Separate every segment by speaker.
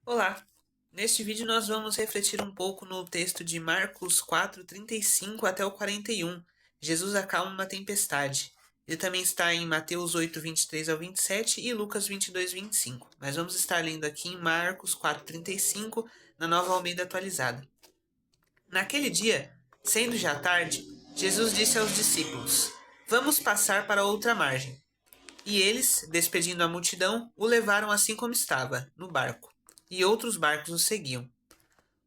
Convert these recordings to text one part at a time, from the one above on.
Speaker 1: Olá! Neste vídeo nós vamos refletir um pouco no texto de Marcos 4:35 até o 41. Jesus acalma uma tempestade. Ele também está em Mateus 8:23 ao 27 e Lucas 22:25. Mas vamos estar lendo aqui em Marcos 4:35, na Nova Almeida Atualizada. Naquele dia, sendo já tarde, Jesus disse aos discípulos: Vamos passar para outra margem. E eles, despedindo a multidão, o levaram assim como estava, no barco, e outros barcos o seguiam.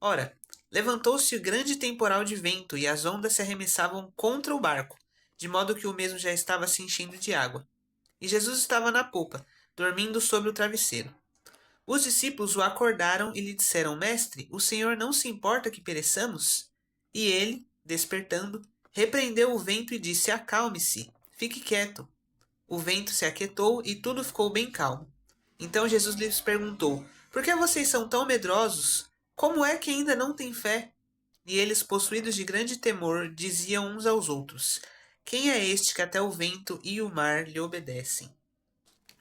Speaker 1: Ora, levantou-se grande temporal de vento, e as ondas se arremessavam contra o barco, de modo que o mesmo já estava se enchendo de água. E Jesus estava na popa, dormindo sobre o travesseiro. Os discípulos o acordaram e lhe disseram: Mestre, o Senhor não se importa que pereçamos? E ele, despertando, repreendeu o vento e disse: Acalme-se, fique quieto. O vento se aquietou e tudo ficou bem calmo. Então Jesus lhes perguntou: Por que vocês são tão medrosos? Como é que ainda não têm fé? E eles, possuídos de grande temor, diziam uns aos outros: Quem é este que até o vento e o mar lhe obedecem?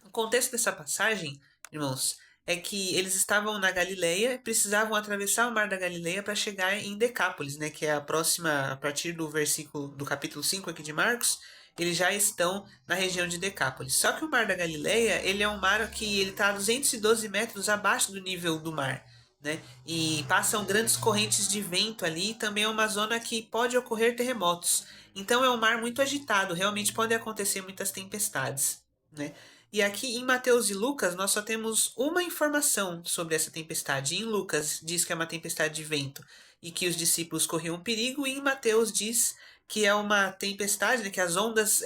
Speaker 1: O contexto dessa passagem, irmãos, é que eles estavam na Galileia, precisavam atravessar o mar da Galileia para chegar em Decápolis, né, que é a próxima, a partir do versículo do capítulo 5 aqui de Marcos, eles já estão na região de Decápolis. Só que o mar da Galileia, ele é um mar que ele está a 212 metros abaixo do nível do mar, né? E passam grandes correntes de vento ali, e também é uma zona que pode ocorrer terremotos. Então é um mar muito agitado, realmente podem acontecer muitas tempestades, né? E aqui em Mateus e Lucas nós só temos uma informação sobre essa tempestade. Em Lucas diz que é uma tempestade de vento e que os discípulos corriam perigo, e em Mateus diz que é uma tempestade, né, que as ondas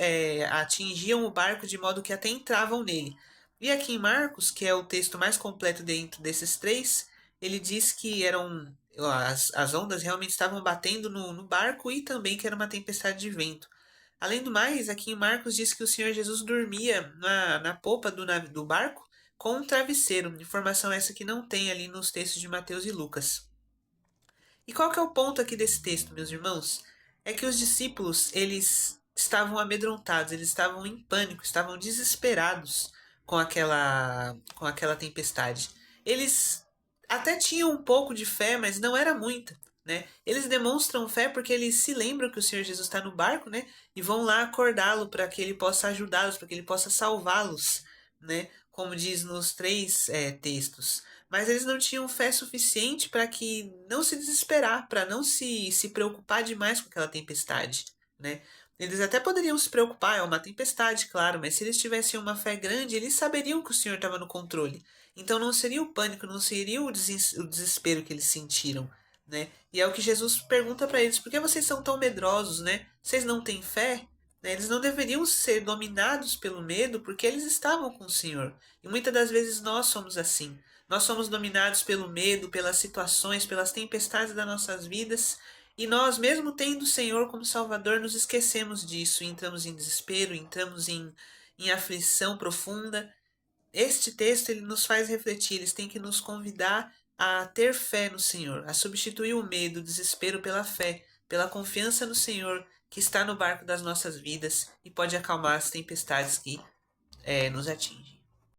Speaker 1: atingiam o barco de modo que até entravam nele. E aqui em Marcos, que é o texto mais completo dentro desses três, ele diz que eram as ondas realmente estavam batendo no barco e também que era uma tempestade de vento. Além do mais, aqui em Marcos diz que o Senhor Jesus dormia na popa do barco com um travesseiro. Informação essa que não tem ali nos textos de Mateus e Lucas. E qual que é o ponto aqui desse texto, meus irmãos? É que os discípulos, eles estavam amedrontados, eles estavam em pânico, estavam desesperados com aquela tempestade. Eles até tinham um pouco de fé, mas não era muita, né? Eles demonstram fé porque eles se lembram que o Senhor Jesus está no barco, né? E vão lá acordá-lo para que ele possa ajudá-los, para que ele possa salvá-los, né? Como diz nos três textos. Mas eles não tinham fé suficiente para que não se desesperar, para não se preocupar demais com aquela tempestade, né? Eles até poderiam se preocupar, é uma tempestade, claro, mas se eles tivessem uma fé grande, eles saberiam que o Senhor estava no controle. Então não seria o pânico, não seria o desespero que eles sentiram, né? E é o que Jesus pergunta para eles: por que vocês são tão medrosos, né? Vocês não têm fé? Né? Eles não deveriam ser dominados pelo medo porque eles estavam com o Senhor. E muitas das vezes nós somos assim. Nós somos dominados pelo medo, pelas situações, pelas tempestades das nossas vidas. E nós, mesmo tendo o Senhor como Salvador, nos esquecemos disso. Entramos em desespero, entramos em aflição profunda. Este texto ele nos faz refletir, eles têm que nos convidar a ter fé no Senhor, a substituir o medo, o desespero pela fé, pela confiança no Senhor que está no barco das nossas vidas e pode acalmar as tempestades que nos atingem.